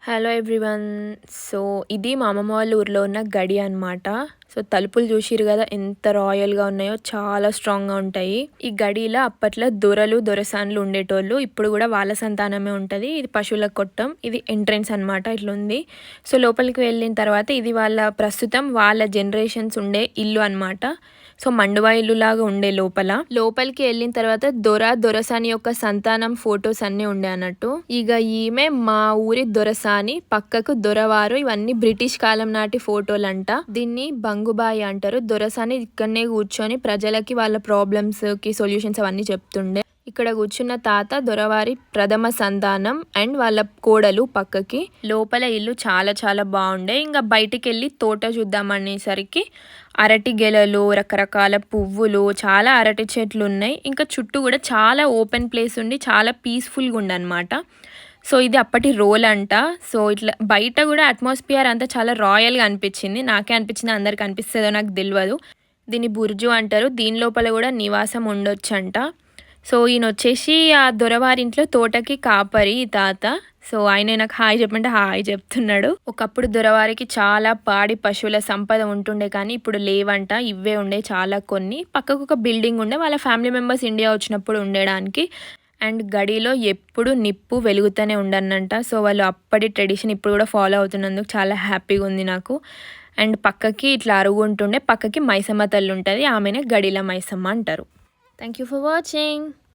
Hello everyone. So ఇది మా అమ్మమ్మ వాళ్ళ ఊర్లో ఉన్న గడి అనమాట. సో తలుపులు చూసిరు కదా ఎంత రాయల్గా ఉన్నాయో, చాలా స్ట్రాంగ్గా ఉంటాయి. ఈ గడిలో అప్పట్లో దొరలు దొరసాన్లు ఉండేటోళ్ళు. ఇప్పుడు కూడా వాళ్ళ సంతానమే ఉంటుంది. ఇది పశువుల కొట్టం, ఇది ఎంట్రెన్స్ అనమాట. ఇట్లుంది. సో లోపలికి వెళ్ళిన తర్వాత ఇది ప్రస్తుతం వాళ్ళ జనరేషన్స్ ఉండే ఇల్లు అనమాట. సో మండువా ఇల్లు లాగా ఉండే లోపలికి వెళ్ళిన తర్వాత దొరసాని యొక్క సంతానం ఫొటోస్ అన్నీ ఉండే అన్నట్టు. ఇక ఈమె మా ఊరి దొరసాని, పక్కకు దొరవారు. ఇవన్నీ బ్రిటిష్ కాలం నాటి ఫోటోలు అంట. దీన్ని బంగుబాయి అంటారు. దొరసాని ఇక్కడనే కూర్చొని ప్రజలకి వాళ్ళ ప్రాబ్లమ్స్ కి సొల్యూషన్స్ అవన్నీ చెప్తుండే. ఇక్కడ కూర్చున్న తాత దొరవారి ప్రథమ సంతానం అండ్ వాళ్ళ కోడలు పక్కకి. లోపల ఇల్లు చాలా చాలా బాగుండే. ఇంకా బయటికి వెళ్ళి తోట చూద్దామనేసరికి అరటి గెలలు, రకరకాల పువ్వులు, చాలా అరటి చెట్లు ఉన్నాయి. ఇంకా చుట్టూ కూడా చాలా ఓపెన్ ప్లేస్ ఉండి చాలా పీస్ఫుల్గా ఉండనమాట. సో ఇది అప్పటి రోల్ అంట. సో ఇట్లా బయట కూడా అట్మాస్ఫియర్ అంతా చాలా రాయల్గా అనిపించింది. నాకే అనిపించింది, అందరికి అనిపిస్తుందో నాకు తెలియదు. దీన్ని బుర్జు అంటారు. దీని లోపల కూడా నివాసం ఉండొచ్చంట. సో ఈయన వచ్చేసి ఆ దొరవారింట్లో తోటకి కాపరి ఈ తాత. సో ఆయన నాకు హాయ్ చెప్పంటే హాయ్ చెప్తున్నాడు. ఒకప్పుడు దొరవారికి చాలా పాడి పశువుల సంపద ఉంటుండే, కానీ ఇప్పుడు లేవంట. ఇవే ఉండే చాలా కొన్ని. పక్కకు ఒక బిల్డింగ్ ఉండే, వాళ్ళ ఫ్యామిలీ మెంబర్స్ ఇండియా వచ్చినప్పుడు ఉండడానికి. అండ్ గడిలో ఎప్పుడు నిప్పు వెలుగుతూనే ఉండనంట. సో వాళ్ళు అప్పటి ట్రెడిషన్ ఇప్పుడు కూడా ఫాలో అవుతున్నందుకు చాలా హ్యాపీగా ఉంది నాకు. అండ్ పక్కకి ఇట్లా అరుగు ఉంటుండే, పక్కకి మైసమ్మ తల్లి ఉంటుంది. ఆమెనే గడిల మైసమ్మ అంటారు. Thank you for watching.